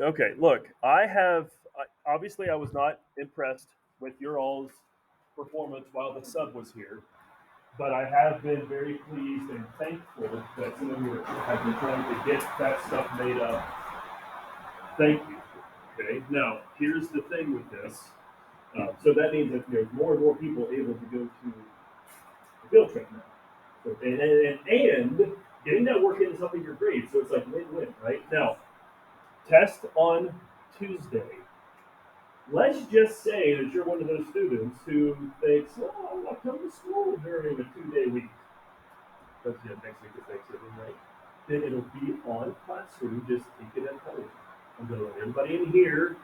Okay, look, obviously I was not impressed with your all's performance while the sub was here, but I have been very pleased and thankful that some of you have been trying to get that stuff made up. Thank you. Okay, now here's the thing with this. So that means that there's more and more people able to go to the field trip now. So, and getting that work in is helping your grades, so it's like win-win, right? Now, test on Tuesday. Let's just say that you're one of those students who thinks, oh, I'll come to school during a 2-day week. Because next week is Thanksgiving, right? Then it'll be on classroom, just take it at home. I'm going to let everybody in here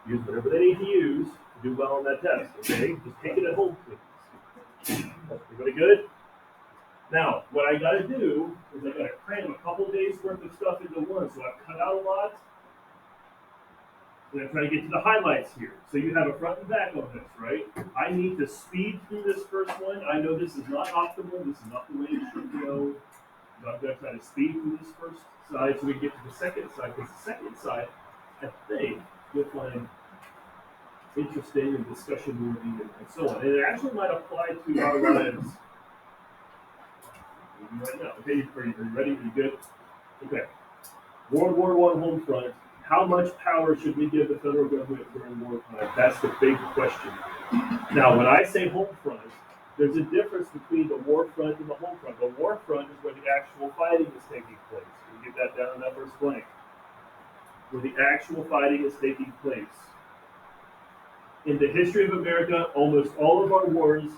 use whatever they need to use to do well on that test, okay? Just take it at home, please. Everybody good? Now, what I got to do is I got to cram a couple days worth of stuff into one, so I've cut out a lot. And I'm trying to get to the highlights here. So you have a front and back of this, right? I need to speed through this first one. I know this is not optimal. This is not the way it should go. But I'm going to try to speed through this first side so we can get to the second side. Because the second side, I think, you'll find interesting and discussion worthy and so on. And it actually might apply to our lives right now. Okay, are you ready? Are you good? Okay. World War I Homefront. How much power should we give the federal government during wartime? That's the big question. Now, when I say home front, there's a difference between the war front and the home front. The war front is where the actual fighting is taking place. Can you get that down in that first blank? Where the actual fighting is taking place. In the history of America, almost all of our wars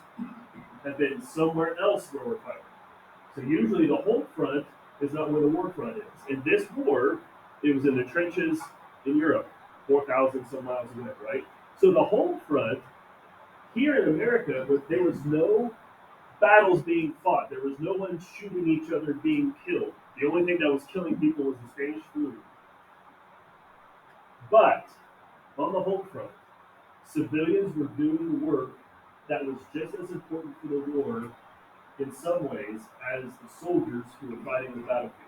have been somewhere else where we're fighting. So usually the home front is not where the war front is. In this war, it was in the trenches in Europe, 4,000 some miles away, right? So the home front here in America, there was no battles being fought. There was no one shooting each other, being killed. The only thing that was killing people was the Spanish flu. But on the home front, civilians were doing work that was just as important for the war in some ways as the soldiers who were fighting the battlefields.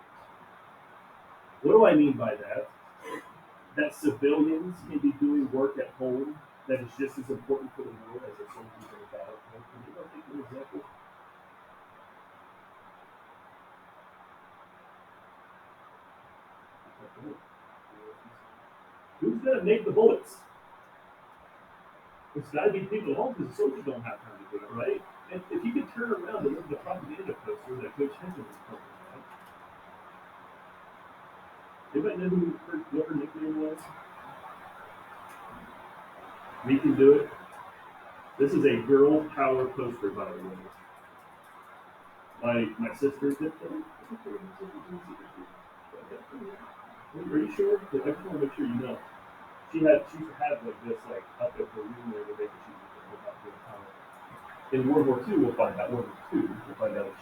What do I mean by that? That civilians can be doing work at home that is just as important for the war as the soldiers in the battlefield. Can you take an example? Who's going to make the bullets? It's got to be people at home because the soldiers don't have time to do it, right? And if you could turn around and look at the propaganda poster that Coach Henry was putting out, anybody know what her nickname was? We can do it. This is a girl power poster, by the way. My sister did that. Are you sure? I just want to make sure you know. She used to have like this like up at her room there to make sure she was about to power. In World War II, we'll find out. World War II, we'll find out if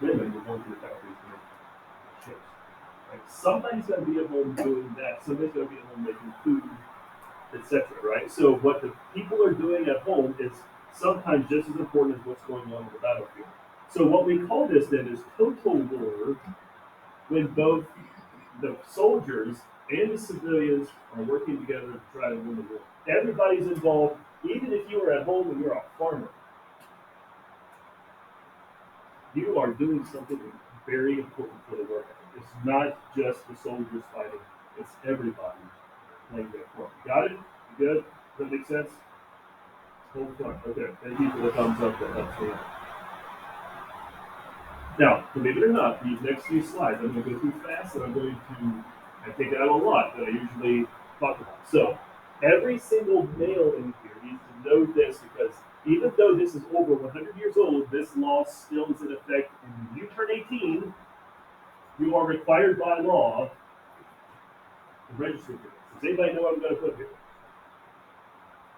women, were going to the factories to make ships. Right? Somebody's going to be at home doing that. Somebody's going to be at home making food, etc. Right? So what the people are doing at home is sometimes just as important as what's going on in the battlefield. So what we call this then is total war, when both the soldiers and the civilians are working together to try to win the war. Everybody's involved, even if you are at home and you're a farmer. You are doing something very important for the work. It's not just the soldiers fighting, it's everybody playing their part. Got it? You good? Does that make sense? Hold on. Okay. Thank you for the thumbs up that helps me out. Now, believe it or not, these next few slides, I'm going to go through fast, and I take out a lot that I usually talk about. So, every single male in here needs to know this because even though this is over 100 years old, this law still is in effect. And when you turn 18, you are required by law to register for this. Does anybody know what I'm going to put here?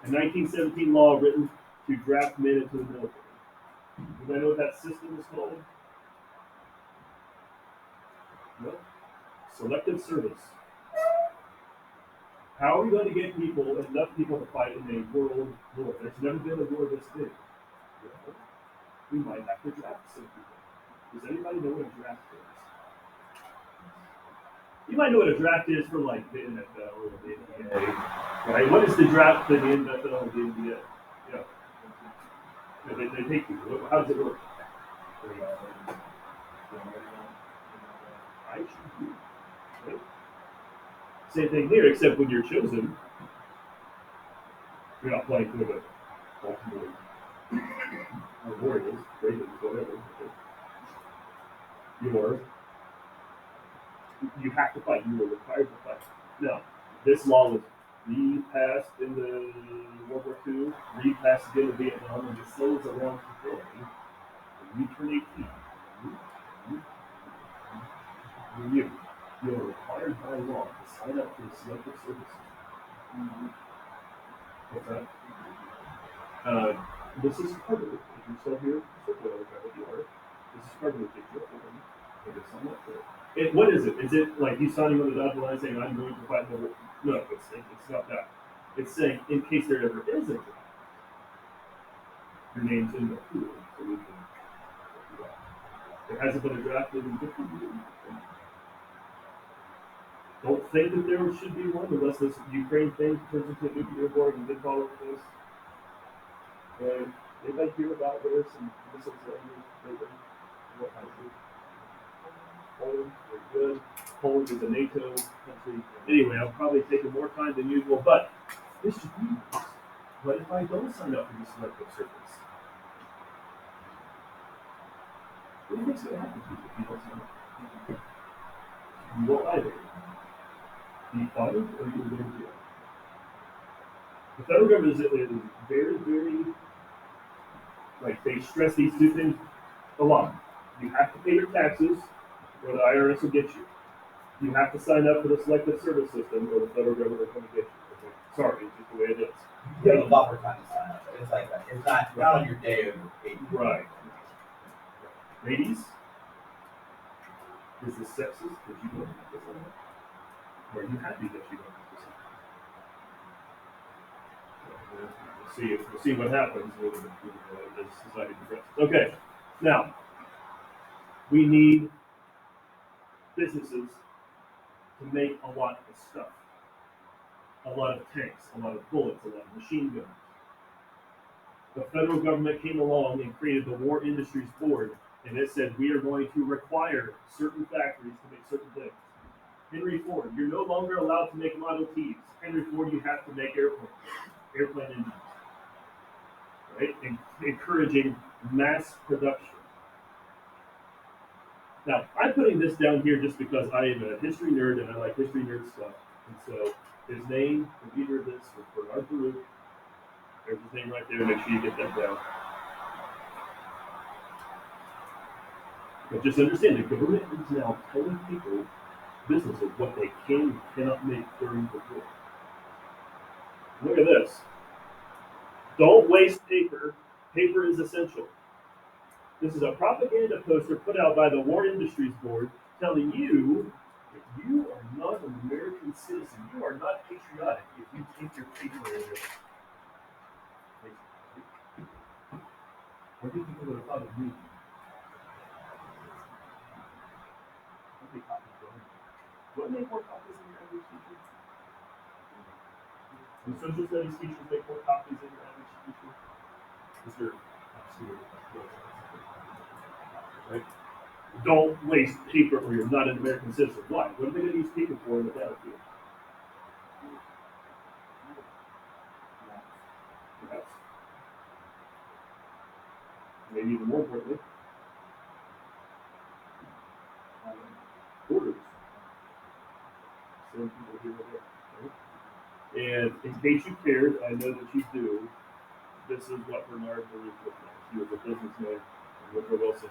A 1917 law written to draft men into the military. Anybody know what that system is called? No? Selective service. How are we going to get enough people to fight in a world war? There's never been a war this big. We might have to draft some people. Does anybody know what a draft is? You might know what a draft is for like the NFL or the NBA, right? What is the draft for the NFL or the NBA? Yeah, they take you. How does it work? I choose you. Right? Same thing here, except when you're chosen, you're not playing for the Baltimore Warriors, Ravens, whatever. You're you have to fight. You are required to fight. Now, this law was repassed in the World War II, repassed again in Vietnam, and it still is around today. When you turn 18, you are required by law to sign up for the selective services. What's that? Uh, this is part of it. If you're still here, so whatever kind of you are, this is part of the picture. Okay, sign up for it. What is it? Is it like you signing on the dotted line saying I'm going to fight the war? No, it's not that. It's saying in case there ever is a draft, your name's in the pool, so we can. There hasn't been a draft in 50 years. Don't think that there should be one unless this Ukraine thing turns into a nuclear war and big all of this. And anybody hear about this and missiles lately? What country? Poland, very good. Poland is a NATO country. Anyway, I've probably taken more time than usual, but this should be nice. But if I don't sign up for the selective service, what do you think's going to happen to you if you don't sign up? You will either be fired or you will go to jail. The federal government is very, very, like, they stress these two things a lot. You have to pay your taxes, or the IRS will get you. You have to sign up for the selective service system, or the federal government will come and get you. Okay? Sorry, it's just the way it is. You have a buffer time to sign up. It's like that. It's not on your day of your pay. Right. Ladies, is this sexist that you don't have to sign up? Or are you happy that you don't have to sign up? We'll see what happens with as society progresses. Okay, now we need businesses to make a lot of stuff, a lot of tanks, a lot of bullets, a lot of machine guns. The federal government came along and created the War Industries Board, and it said we are going to require certain factories to make certain things. Henry Ford, you're no longer allowed to make Model Ts. Henry Ford, you have to make airplane engines. Right? And encouraging mass production. Now, I'm putting this down here just because I am a history nerd and I like history nerd stuff. And so his name, the leader of this, was Bernard Baruch. There's his name right there. Make sure you get that down. But just understand, the government is now telling people, businesses, what they can and cannot make during the war. Look at this. Don't waste paper. Paper is essential. This is a propaganda poster put out by the War Industries Board telling you that you are not an American citizen. You are not patriotic if you take your paper in. What do you think they would have thought of me? What make more copies in your average teacher? Do social studies teachers make more copies than your average teacher? Mr. Right? Don't waste paper or you're not an American citizen. Why? What are they going to use paper for in the battlefield? Yes. Maybe even more importantly, orders. Send people here or there. Right? And in case you cared, I know that you do. This is what Bernard Baruch looked like. He was a businessman, and Woodrow Wilson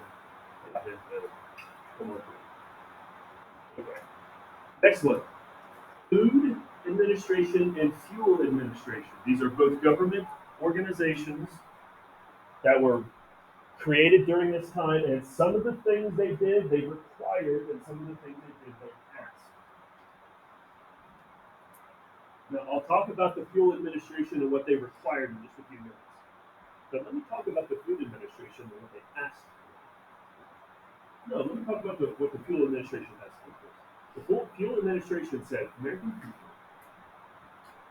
had him come up with. Okay. Next one. Food Administration and Fuel Administration. These are both government organizations that were created during this time, and some of the things they did, they required, and some of the things they did, they asked. Now, I'll talk about the Fuel Administration and what they required in just a few minutes. But let me talk about the Food Administration and what they asked for. No, let me talk about what the Fuel Administration asked for first. The Fuel Administration said, American people,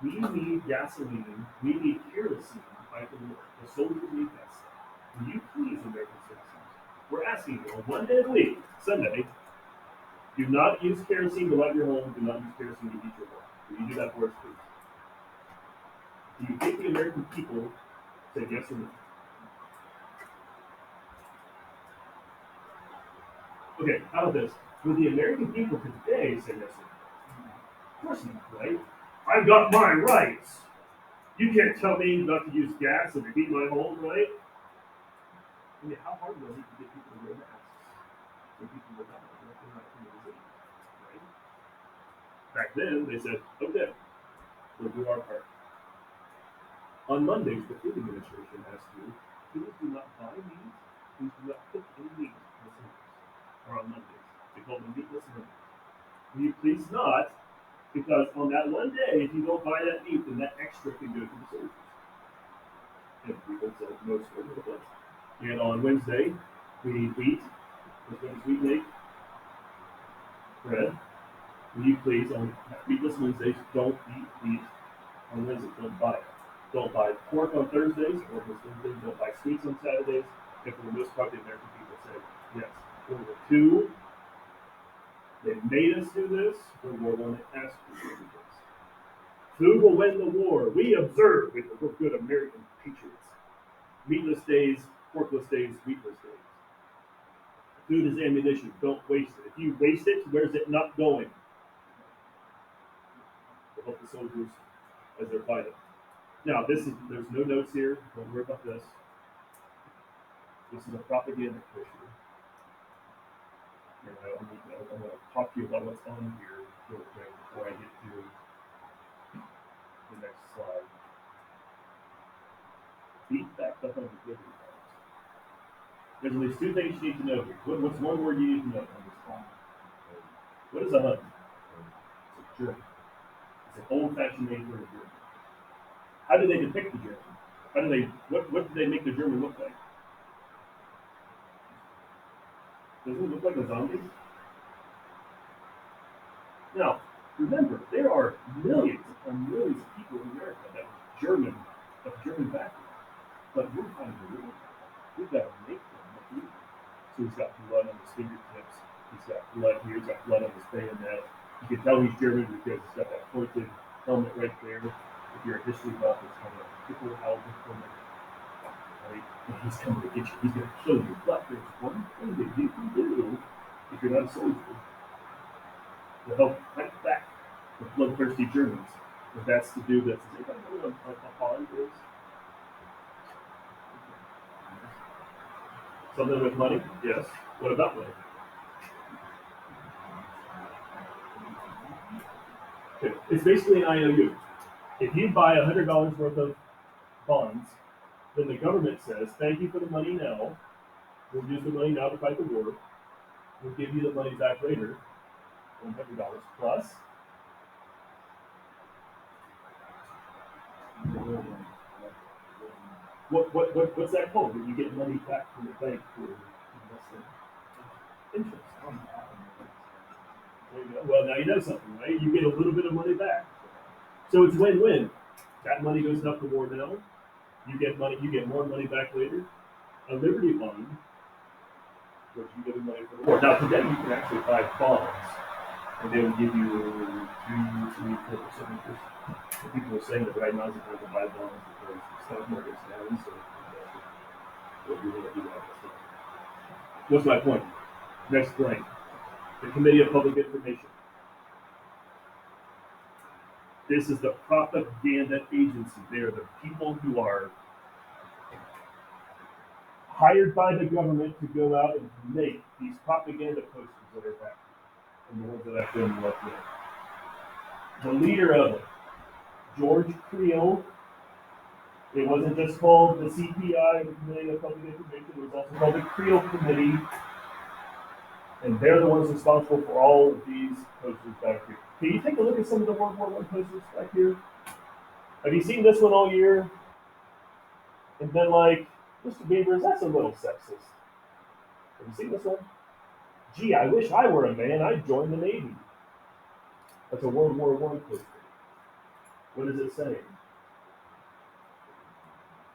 we need gasoline, we need kerosene to fight the war. The soldiers need that stuff. Will you please, American citizens, we're asking you on one day of the week, Sunday, do not use kerosene to light your home, do not use kerosene to heat your home. Will you do that for us, please? Do you think the American people said yes or no? Okay, how about this? Will the American people today say yes or no? Of course not, right? I've got my rights. You can't tell me not to use gas and to heat my home, right? I mean, how hard was it to get people to wear masks? When people were not right? Back then, they said, okay, we'll do our part. On Mondays, the Food Administration asked you, please do not buy meat, please do not cook any meat on Sundays, or on Mondays. They call them meatless Mondays. Will you please not? Because on that one day, if you don't buy that meat, then that extra can go to the soldiers. And people said no soldiers. And on Wednesday, we eat wheat. Which means we make bread. Will you please, on meatless Wednesdays, don't eat wheat on Wednesdays. Don't buy it. Don't buy pork on Thursdays or Wednesdays. Don't buy sweets on Saturdays. And for the most part, the American people said yes. World War II, they made us do this. World War I asked us to do this. Food will win the war. We observe with the good American patriots. Meatless days, porkless days, wheatless days. Food is ammunition. Don't waste it. If you waste it, where's it not going? To help the soldiers as they're fighting. Now, there's no notes here. Don't worry about this. This is a propaganda picture. And I'm going to talk to you about what's on here real quick before I get to the next slide. Beat back the 100 liberty bonds. There's at least two things you need to know here. What's one word you need to know on this one? What is a hunt? It's a German. It's an old-fashioned name for a German. How do they depict the German? What do they make the German look like? Doesn't it look like a zombie? Now, remember, there are millions upon millions of people in America that are German background. But we're finding the real. We've got to make them. So he's got blood on his fingertips. He's got blood here. He's got blood on his bayonet. You can tell he's German because he's got that pointed helmet right there. If you're a history buff, it's kind of a triple helmet helmet. Right? And he's coming to get you. He's going to kill you. But there's one thing that you can do if you're not a soldier to help fight back the bloodthirsty Germans. And that's to do this. Does anybody know what a bond is? Something with money? Yes. What about money? Okay. It's basically an IOU. If you buy $100 worth of bonds, then the government says, thank you for the money now. We'll use the money now to fight the war. We'll give you the money back later, $100 plus. What's that called? When you get money back from the bank for investing? Interest. There you go. Well, now you know something, right? You get a little bit of money back. So it's win-win. That money goes up the war now. You get money. You get more money back later. A Liberty Fund, which you get money for the war. Now today you can actually buy bonds, and they will give you 3, 4% interest. And people are saying that right now is the time to buy bonds because the stock market's down. So what you want to do that? What's my point? Next blank. The Committee of Public Information. This is the propaganda agency. They are the people who are hired by the government to go out and make these propaganda posters that are back and the ones that I've been left with. The leader of it, George Creel. It wasn't just called the CPI, the Committee of Public Information. It was also called the Creel Committee. And they're the ones responsible for all of these posters back here. Can you take a look at some of the World War I posters back here? Have you seen this one all year? And then like, Mr. Beavers, that's a little sexist. Have you seen this one? Gee, I wish I were a man. I'd join the Navy. That's a World War I poster. What is it saying?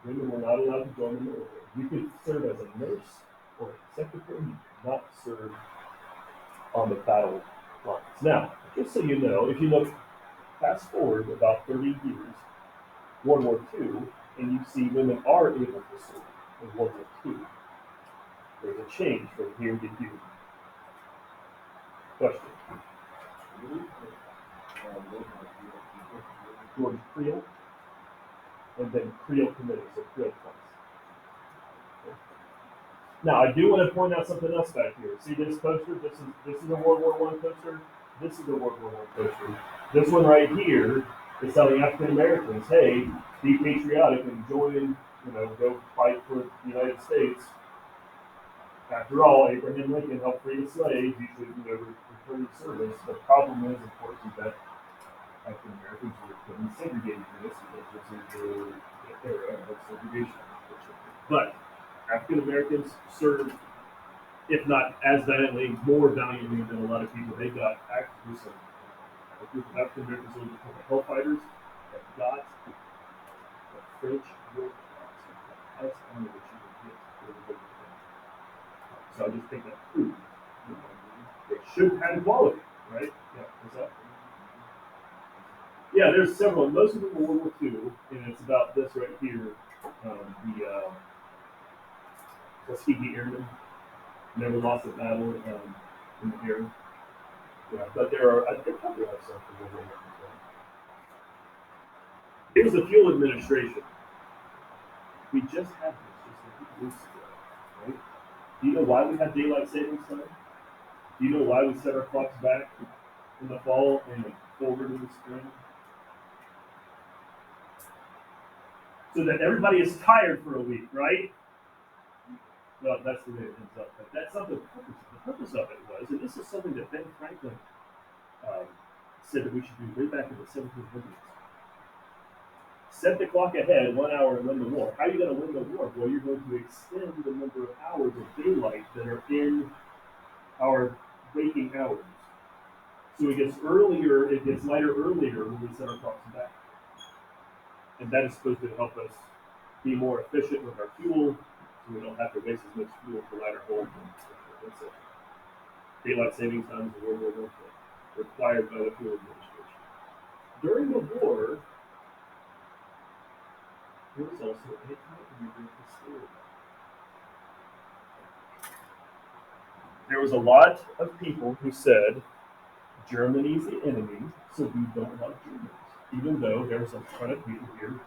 Women were not allowed to join the military. You could serve as a nurse or a secretary. You could not serve on the battle lines. Now, just so you know, if you look fast forward about 30 years, World War II, and you see women are able to serve in World War II, there's a change from here to here. Question. George Creel, and then Creel Committee, so Creel Class. Now, I do want to point out something else back here. See this poster? This is a World War I poster. This is a World War I poster. This one right here is telling African Americans, hey, be patriotic and join, go fight for the United States. After all, Abraham Lincoln helped free the slaves. You should, return to service. The problem is, of course, is that African Americans were put in segregated units because this is the era of segregation. But African Americans served, if not as valiantly, more valiantly than a lot of people. They got actually a group of African American soldiers called the Hellfighters that got the French War Cross, the highest honor that you could get for the war. So I just think that proves they should have equality, right? Yeah, what's that? Yeah, there's several. Most of them were World War II, and it's about this right here. The Tuskegee Airmen never lost a battle in the air. Yeah, but I think probably have some from World War I. Here's the fuel administration. We just had this just a few weeks ago, right? Do you know why we have daylight savings time? Do you know why we set our clocks back in the fall and forward in the spring? So that everybody is tired for a week, right? Well, that's the way it ends up. But that's not the purpose. The purpose of it was, and this is something that Ben Franklin said that we should do way back in the 1700s. Set the clock ahead 1 hour and win the war. How are you going to win the war? Well, you're going to extend the number of hours of daylight that are in our waking hours. So it gets earlier, it gets lighter earlier when we set our clocks back. And that is supposed to help us be more efficient with our fuel, so we don't have to waste as much fuel for lighter holes. That's it. Daylight savings time is a World War I required by the Fuel Administration. During the war, there was also anti-immigrant hysteria. There was a lot of people who said, Germany's the enemy, so we don't like Germans. Even though there was a ton of people here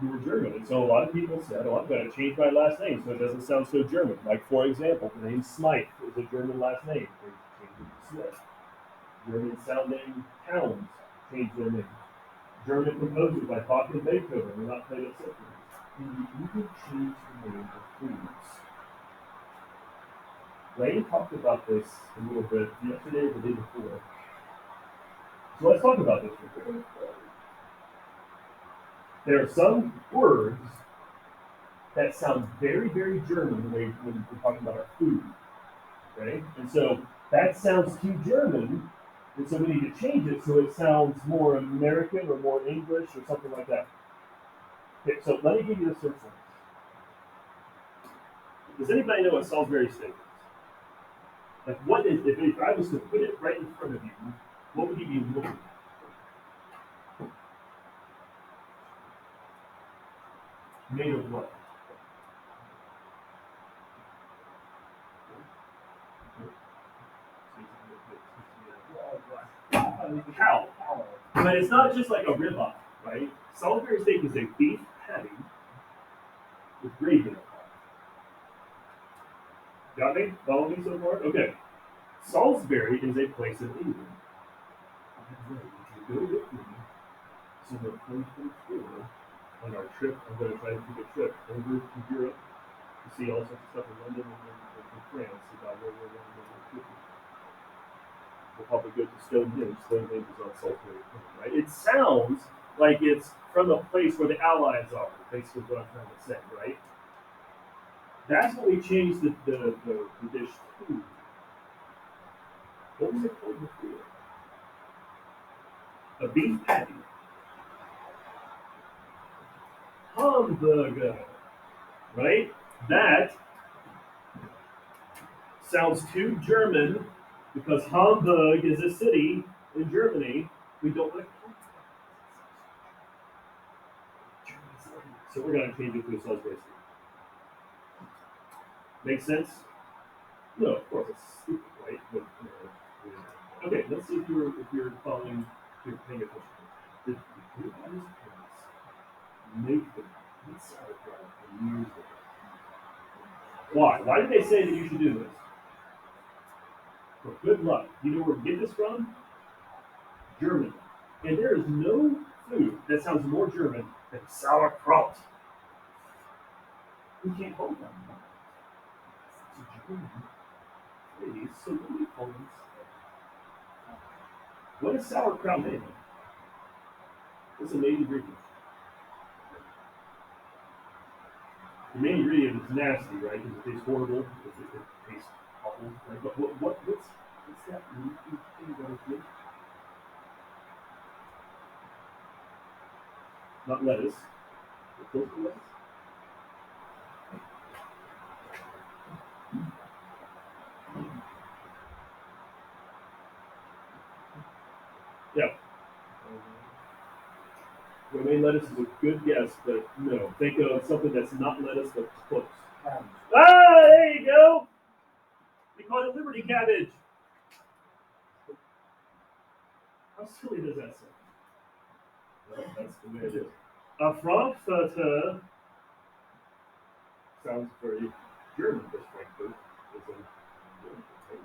who were German. And so a lot of people said, oh, I'm going to change my last name so it doesn't sound so German. Like, for example, the name Smythe is a German last name. They changed it to Smith. German-sounding towns changed their names. German composers like Bach and Beethoven were not played at symphonies. And you even changed the name of foods. Lane talked about this a little bit yesterday or the day before. So let's talk about this real quick. There are some words that sound very, very German when we're talking about our food. Okay? And so that sounds too German, and so we need to change it so it sounds more American or more English or something like that. Okay, so let me give you a simple one. Does anybody know what Salisbury steak is? Like, what is, if I was to put it right in front of you, what would you be looking at? Made of what? Cow. But it's not just like a ribeye, right? Salisbury steak is a beef patty with gravy in it. Got me? Follow me so far? Okay. Salisbury is a place in England. If you go with me to the 2024 on our trip, I'm going to try to take a trip over to Europe to see all sorts of stuff in London and France about where we're going to go. We'll probably go to Stonehenge. Stonehenge is on Salisbury Plain, right? It sounds like it's from a place where the Allies are, basically what I'm trying to say, right? That's when we changed the dish to. What was it called before? A beef patty. Hamburger. Right? That sounds too German because Hamburg is a city in Germany. We don't want to call it. So we're going to change it to a Salisbury city. Make sense? No, of course it's stupid, right? But, okay, let's see if you're following, if you're paying attention. Did anybody's parents make the pizza sauerkraut and use it? Why? Why did they say that you should do this? For good luck. You know where we get this from? Germany. And there is no food that sounds more German than sauerkraut. We can't hold them. It's a German phrase, so what do we call this? What is sauerkraut made of? What's the main ingredient? The main ingredient is nasty, right? Because it tastes horrible. Because it tastes awful. Right? But what's that leafy thing that is good? Not lettuce. But close to lettuce. Yeah. Romaine lettuce is a good guess, but no. Think of something that's not lettuce but close. Ah, there you go. We call it Liberty cabbage. How silly does that sound? Well, that's the way it is. A Frankfurter sounds very German, because Frankfurt is in Germany. Right?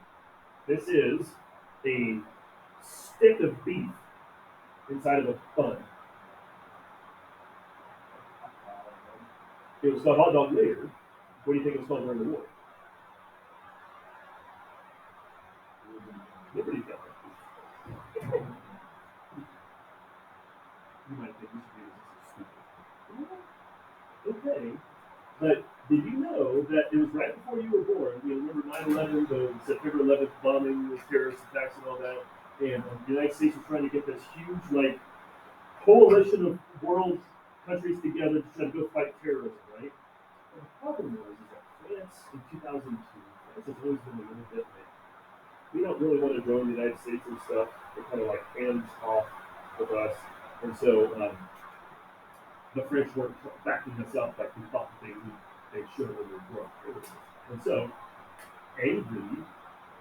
This is a stick of beef inside of a bun. It was called hot dog later. What do you think it was called during the war? Liberty cabbage. You might think this is stupid. Okay, but did you know that it was right before you were born? You remember 9/11, the September 11th bombing, the terrorist attacks, and all that. And the United States was trying to get this huge, like, coalition of world countries together to try to go fight terrorism, right? And the problem was is that France in 2002, France has always been a little bit like, we don't really want to join the United States and stuff. They're kind of like hands off with us. And so the French weren't backing us up like we thought they should when we were growing. And so, angry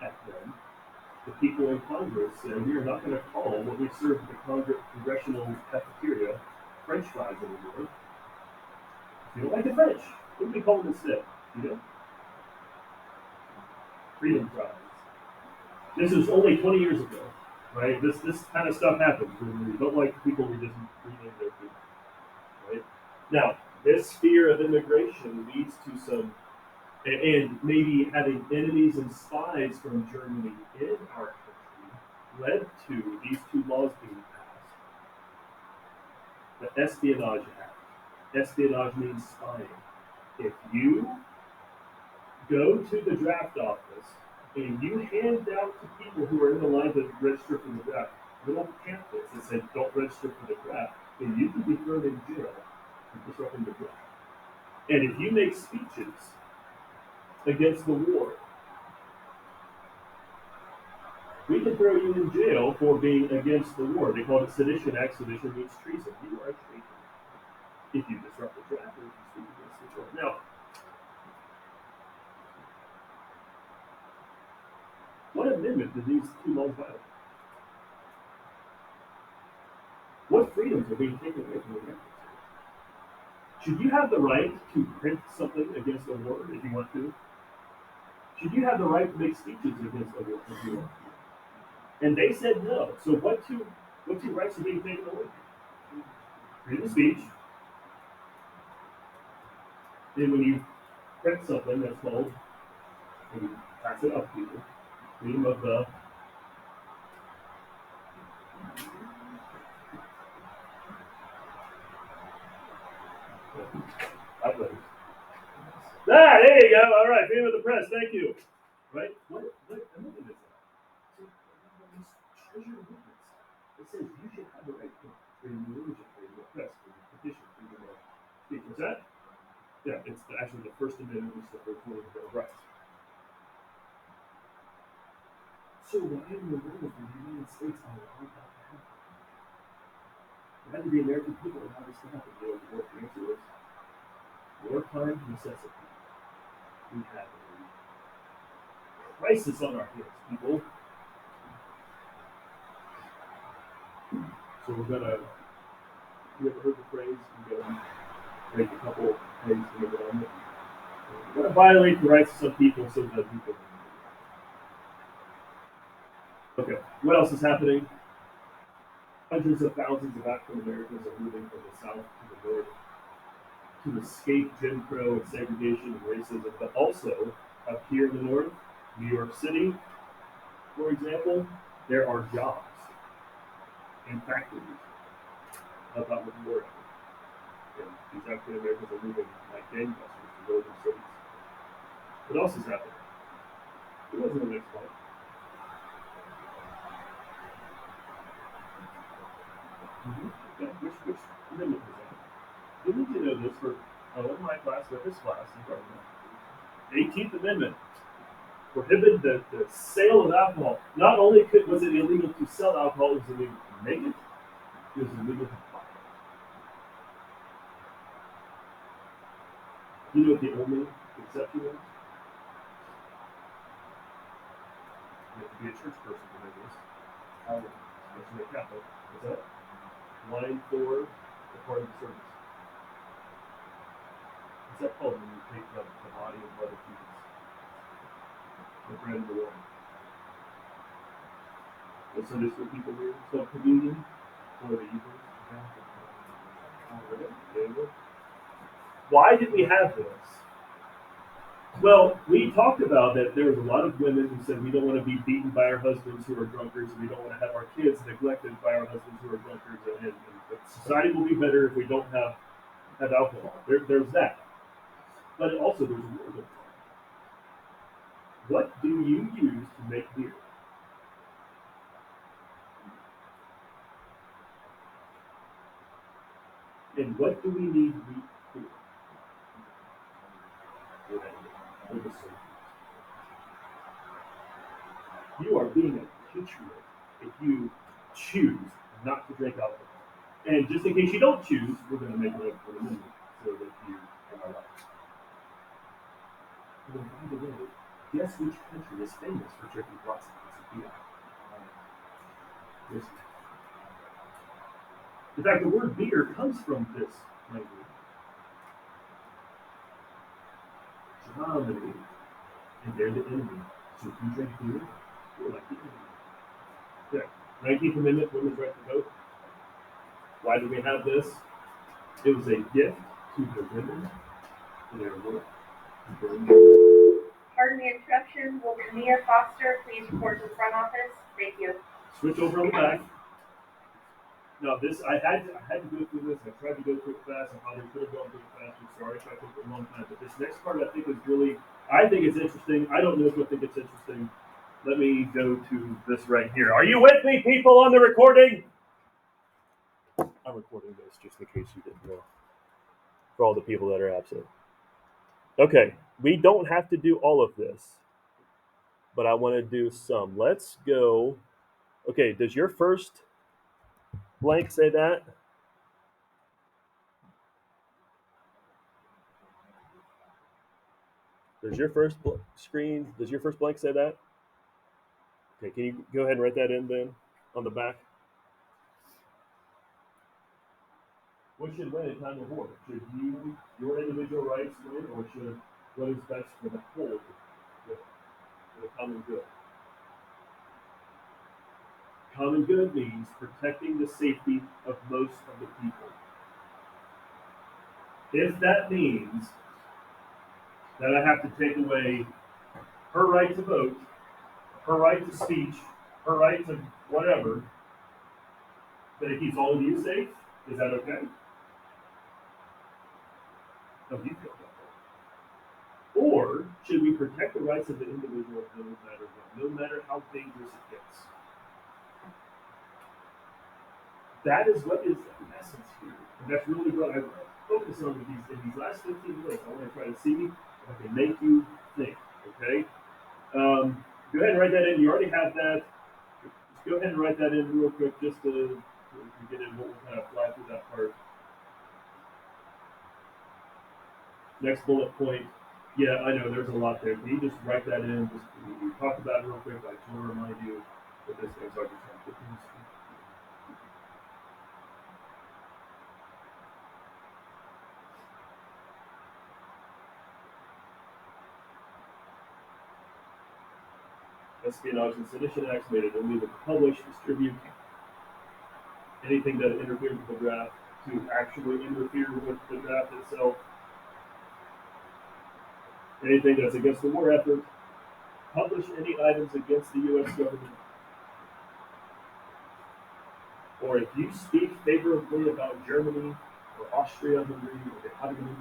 at them, the people in Congress said, we are not going to call what we serve at the congressional cafeteria French fries anymore. If you don't like the French, what do we call them instead? You know? Freedom fries. This was only 20 years ago, right? This kind of stuff happens when we don't like people, we just rename their food. Right? Now, this fear of immigration leads to some, and maybe having enemies and spies from Germany in our country led to these two laws being passed. The Espionage Act. Espionage means spying. If you go to the draft office and you hand out to people who are in the line to register for the draft little pamphlets that say don't register for the draft, then you can be thrown in jail for disrupting the draft. And if you make speeches against the war, we can throw you in jail for being against the war. They call it Sedition Act. Sedition means treason. You are a traitor if you disrupt the draft or if you speak against the war. Now, what amendment did these two laws violate? What freedoms are being taken away from the Americans? Should you have the right to print something against the war if you want to? Should you have the right to make speeches against the war if you want to? And they said no. So what two rights are being taken away? Freedom of speech. And when you print something that's called, when you pass it up to people, freedom of the there you go. All right, freedom of the press. Thank you. Right? What amendment is that? So, treasure amendments. It says you should have the First Amendment, which is the first one of the Bill of Rights. So why in the world in the United States allowed that to happen? Why did the American people allow this to happen? You know what the answer is? Wartime necessity. We have a crisis on our hands, people. So we're gonna. You ever heard the phrase? We're gonna make a couple things to make it on it. We're gonna violate the rights of some people so that people. Okay. What else is happening? Hundreds of thousands of African Americans are moving from the south to the north to escape Jim Crow and segregation and racism, but also up here in the north, New York City, for example, there are jobs and factories about with war. And these African Americans are moving like gangbusters to northern cities. What else is happening? It wasn't the next slide. Yeah, which amendment was that? Didn't you know this for my class, but this class, the 18th Amendment prohibited the sale of alcohol. Not only was it illegal to sell alcohol, it was illegal to make it, it was illegal to buy it. You know what the only exception is? You have to be a church person to know this. Especially a Catholic. What's that? Line 4, the part of the service. What's that called when you take the body and blood of Jesus? The bread and the wine. The Sunday school people here, it's called communion or the Eucharist. Why did we have this? Well, we talked about that there was a lot of women who said we don't want to be beaten by our husbands who are drunkards, and we don't want to have our kids neglected by our husbands who are drunkards, and society will be better if we don't have alcohol. There's that. But also there's a world of what do you use to make beer? And what do we need wheat for? You are being a patriot if you choose not to drink alcohol. And just in case you don't choose, we're going to make it up for the minute so that you are alive. Well, by the way, guess which country is famous for drinking lots of beer? In fact, the word beer comes from this language. Germany. And they're the enemy. So if you drink beer, you're like the enemy. Yeah. 19th Amendment, women's right to vote. Why do we have this? It was a gift to the women for their work. Pardon the interruption. Will Mia Foster please report to the front office? Thank you. Switch over on the back. Now this, I had to go through this. I tried to go through it fast. I probably could have gone through it faster. Sorry if I took a long time. But this next part I think is really, I think it's interesting. I don't know if you'll think it's interesting. Let me go to this right here. Are you with me, people, on the recording? I'm recording this just in case you didn't know. For all the people that are absent. Okay, we don't have to do all of this, but I want to do some. Let's go. Okay, does your first blank say that? Does your first screen, does your first blank say that? Okay, can you go ahead and write that in then on the back? What should win in time of war? Should your individual rights win, or should what is best for the whole win, for the common good? Common good means protecting the safety of most of the people. If that means that I have to take away her right to vote, her right to speech, her right to whatever, but it keeps all of you safe, is that okay? No, you feel that way. Or should we protect the rights of the individual no matter what, no matter how dangerous it gets? That is what is the essence here. And that's really what I focus on in these last 15 minutes. I want to try to see Okay, make you think. Okay. Go ahead and write that in. You already have that. Just go ahead and write that in real quick, just to get in what we'll kind of fly through that part. Next bullet point. Yeah, I know there's a lot there. Can you just write that in? Just we talk about it real quick. I just want to remind you what this is. I just want to put these. Espionage and sedition acts made it illegal to publish, distribute anything that interferes with the draft, to actually interfere with the draft itself, anything that's against the war effort, publish any items against the U.S. government, or if you speak favorably about Germany or Austria-Hungary or the Ottoman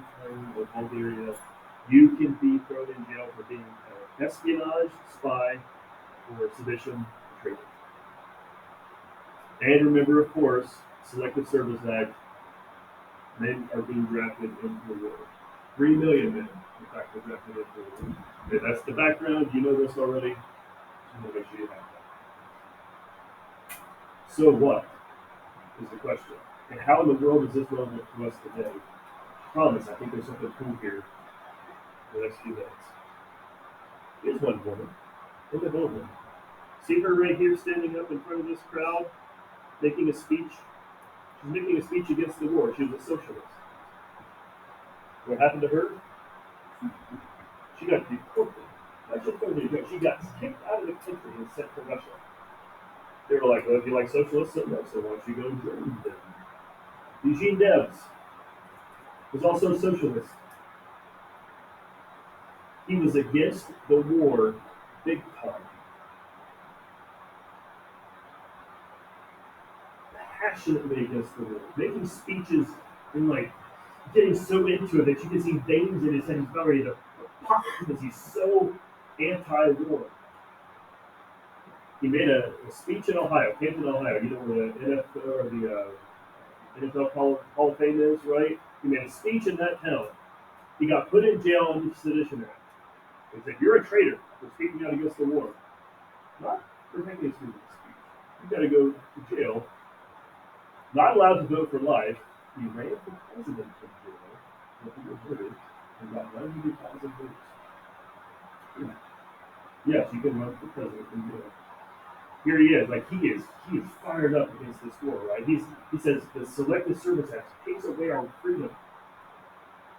or Bulgaria, you can be thrown in jail for being espionage, spy, or sedition, or traitor. And remember, of course, Selective Service Act, men are being drafted into the war. 3 million men, in fact, were drafted into the war. Okay, that's the background. You know this already. I'm going to make sure you have that. So what is the question? And how in the world is this relevant to us today? I promise, I think there's something cool here in the next few minutes. Here's one woman in the building. See her right here standing up in front of this crowd, making a speech. She's making a speech against the war. She was a socialist. What happened to her? She got deported. She got kicked out of the country and sent to Russia. They were like, well, if you like socialists so much, so why don't you go and join them? Eugene Debs was also a socialist. He was against the war big time. Passionately against the war. Making speeches and like getting so into it that you can see veins in his head. He's about ready to pop because he's so anti-war. He made a speech in Ohio, Canton, Ohio. You know where the NFL or the NFL Hall of Fame is, right? He made a speech in that town. He got put in jail on the Sedition Act. He said, "You're a traitor for speaking out against the war." Not for making a speech. You got to go to jail. Not allowed to vote for life. He ran for president from jail. But he was murdered and got 90,000 votes. Yes, you can run for president from jail. Here he is, like he is fired up against this war, right? He says the Selective Service Act takes away our freedom.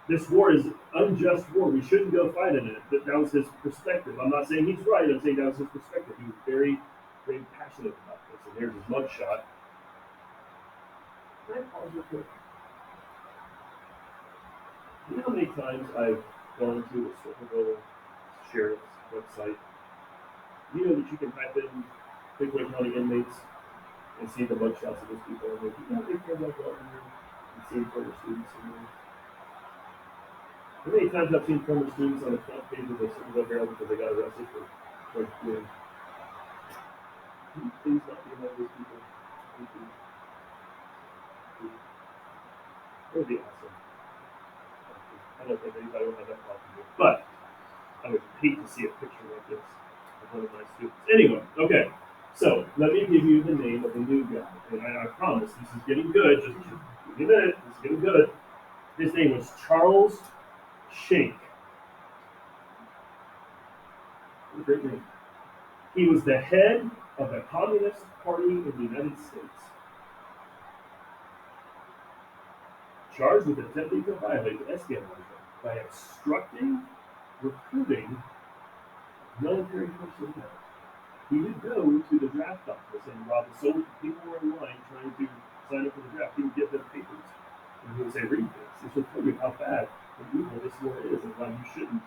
This war is unjust war. We shouldn't go fight in it. That was his perspective. I'm not saying he's right. I'm saying that was his perspective. He was very, very passionate about this. And there's his mugshot. Can I pause real quick? You know how many times I've gone to a Circleville Sheriff's website? You know that you can type in Bigway County inmates and see the mugshots of those people. And like, you know, they care about that and seeing former students in there. How many times I've seen former students on the front page of the Circleville Herald because they got arrested for doing. Can you please not be one of those people? That would be awesome. I don't think anybody will have that problem with, but I would hate to see a picture like this of one of my students. Anyway, okay. So let me give you the name of the new guy, and I promise this is getting good. Just give me a minute. This is getting good. His name was Charles Schenck. What a great name. He was the head of the Communist Party in the United States. Charged with attempting to violate the espionage act by obstructing recruiting military personnel. He would go to the draft office and while the people were in line trying to sign up for the draft, he would give them papers. And he would say, read this. This will tell you how bad and evil this war is and why you shouldn't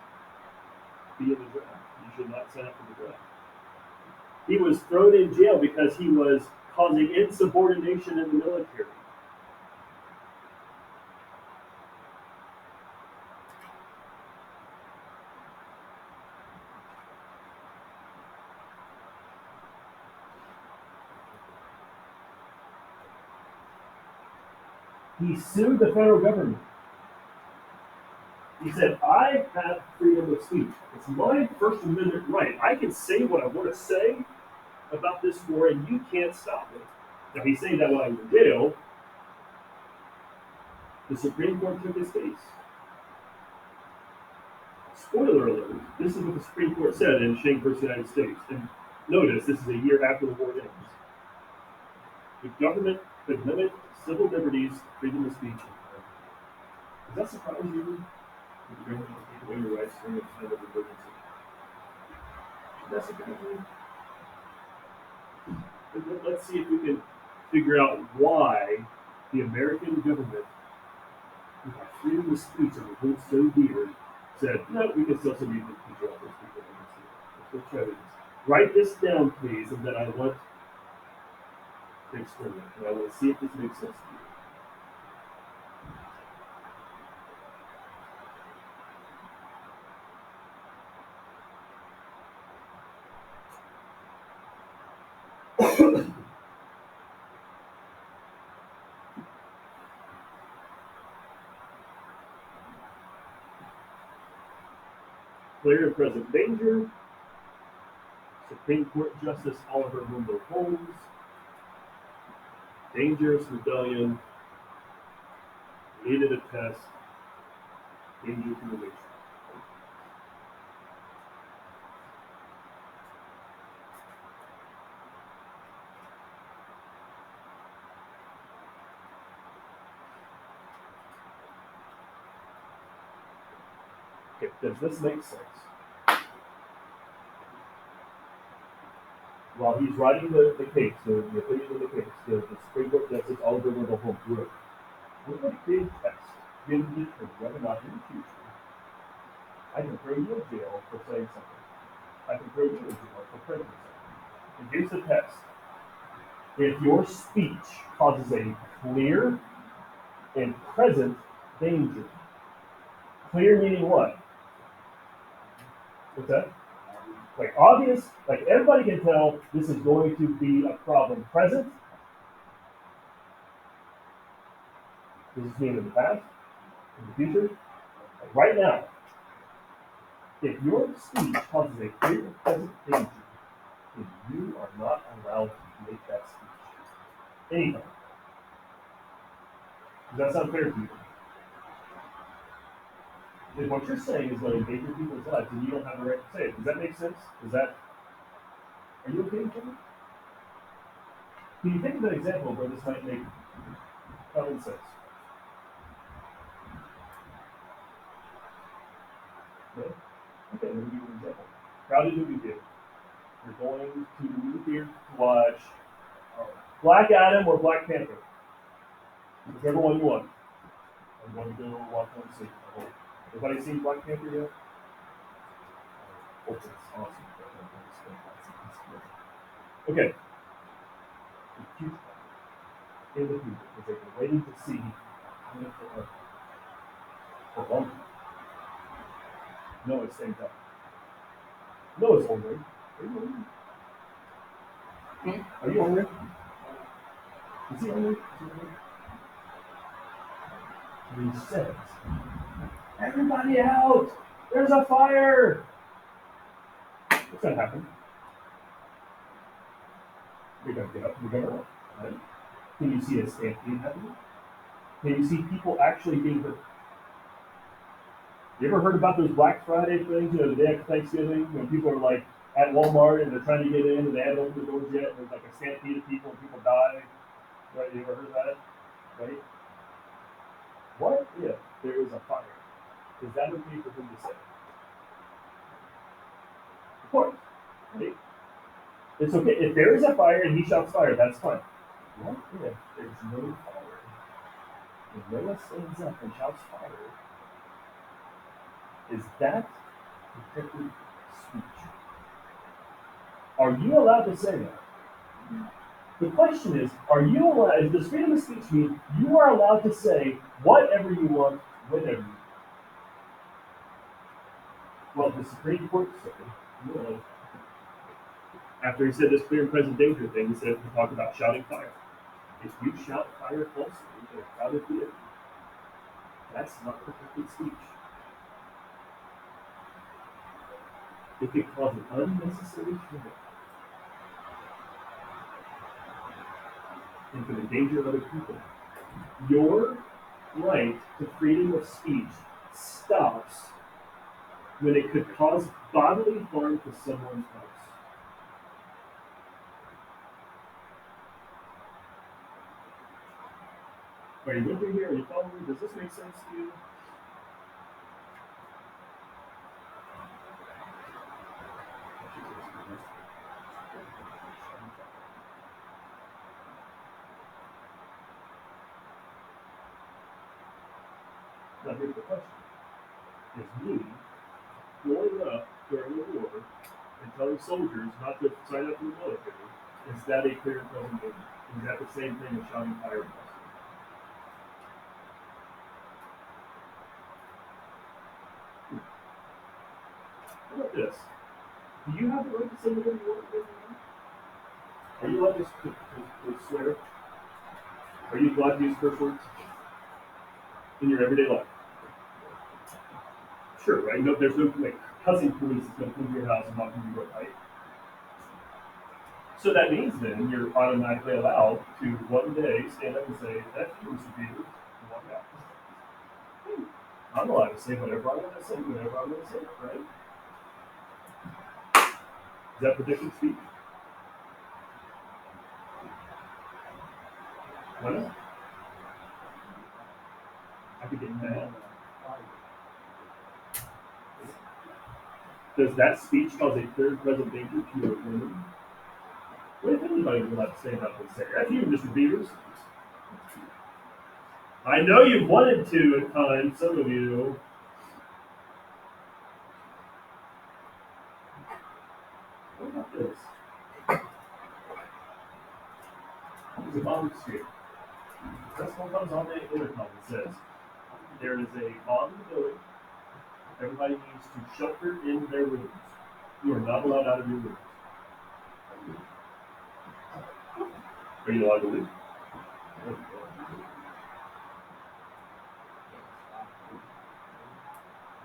be in the draft. You should not sign up for the draft. He was thrown in jail because he was causing insubordination in the military. He sued the federal government. He said, I have freedom of speech. It's my First Amendment right. I can say what I want to say about this war, and you can't stop it. Now, he's saying that while I was in jail, the Supreme Court took his case. Spoiler alert, this is what the Supreme Court said in Schenck versus United States. And notice, this is a year after the war ends. The government could limit civil liberties, freedom of speech. Does that surprise you? The government will take away your rights during a time of emergency. Does that surprise you? Let's see if we can figure out why the American government, who had freedom of speech and would hold so dear, said, no, we can still send you to jail for speaking. Let's try this. Write this down, please, and then I want to explain it. And I want to see if this makes sense to you. Clear and present danger. Supreme Court Justice Oliver Wendell Holmes. Dangerous rebellion. Aided a test. Danger to the nation. Okay, does this make sense? While he's writing the case, the opinion of the case, the Supreme Court Justice Oliver Wendell Holmes wrote, "With a big test given to determine whether or not in the future I can throw you in jail for saying something. I can throw you in jail for printing something. And here's the test. If your speech causes a clear and present danger." Clear meaning what? What's that? Like obvious, like everybody can tell this is going to be a problem. Present? Does this mean in the past? In the future? Like right now. If your speech causes a clear and present danger, then you are not allowed to make that speech. Anytime. Does that sound clear to you? If what you're saying is going to endanger people's lives, then you don't have the right to say it. Does that make sense? Are you okay with it? Can you think of an example where this might make common sense? No? Okay, let me give you an example. Crowded movie theater. You're going to the movie theater to watch Black Adam or Black Panther. Whichever one you want. I'm going to go watch one and see. Everybody seen Black Panther yet? Oh, it's awesome. Okay. In the future, because they've been waiting to see for a long time. Noah's staying up. Noah's hungry. Are you hungry? Are you hungry? Is he hungry? And he says, "Everybody out! There's a fire!" What's going to happen? You're going to get up. You're going to run. Right? Can you see a stampede happening? Can you see people actually being hurt? You ever heard about those Black Friday things? You know, the day after Thanksgiving, when people are like at Walmart and they're trying to get in and they haven't opened the doors yet, and there's like a stampede of people and people die. Right? You ever heard of that? Right? What if there is a fire? Is that okay for him to say? Of course. Right? It's okay. If there is a fire and he shouts fire, that's fine. What if there's no fire? And Noah stands up and shouts fire. Is that protected speech? Are you allowed to say that? The question is, are you allowed, does freedom of speech mean you are allowed to say whatever you want, whenever you want? Well, the Supreme Court said, no. After he said this clear and present danger thing, he said to talk about shouting fire. If you shout fire falsely in a crowded theater, that's not protected speech. it could cause an unnecessary trouble and could endanger other people. Your right to freedom of speech stops when it could cause bodily harm to someone else. Are you with me here? Are you following me? Does this make sense to you? Now here's the question. Is me blowing up during the war and telling soldiers not to sign up for the military, is that a clear and present danger? Is that the same thing as shouting fireballs? How about this? Do you have the right to say whatever you want to do? Are you allowed to swear? Are you allowed to use curse words in your everyday life? Sure, right? No, there's no like cussing police is going to come to your house and knock on your door, right? So that means then you're automatically allowed to one day stand up and say, "That's you, Mr. Peters," and walk out. I'm allowed to say whatever I want to say, whenever I want to say it, right? Is that protected speech? Why not? I could get mad. Does that speech cause a clear and present danger to your women? What if anybody would like to stand up and say, "That's you, Mr. Peters"? I know you've wanted to at times, some of you. What about this? There's a bomb scare. That's what comes on the intercom and says, there is a bomb in the building. Everybody needs to shelter in their rooms. You are not allowed out of your rooms. Are you allowed to leave?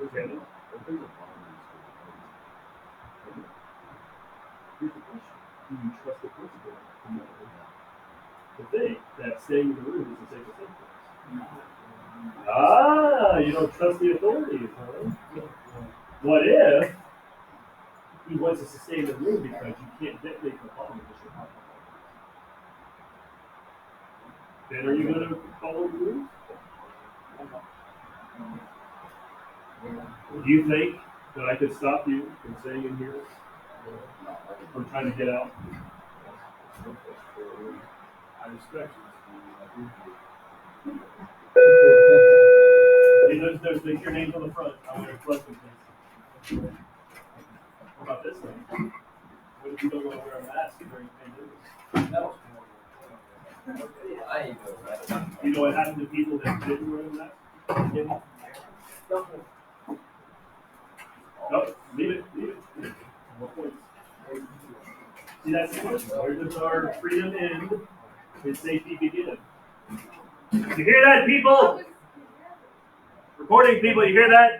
Okay. Here's the question. Do you trust the principal? To think that staying in the room is the safest thing for us. Ah, you don't trust the authorities, huh? What if he wants us to stay in the room because you can't detonate the bomb unless you're out? Then are you going to follow the rules? Do you think that I could stop you from staying in here? From trying to get out? I respect you. Hey, those your names on the front. I want to collect them, please. What about this thing? What if you don't want to wear a mask during pandemic? No. I ain't go right. You know what happened to people that didn't wear a mask? No, leave it. More points. See, that's the question. Where does our freedom end and safety begin? You hear that, people? Recording people, you hear that?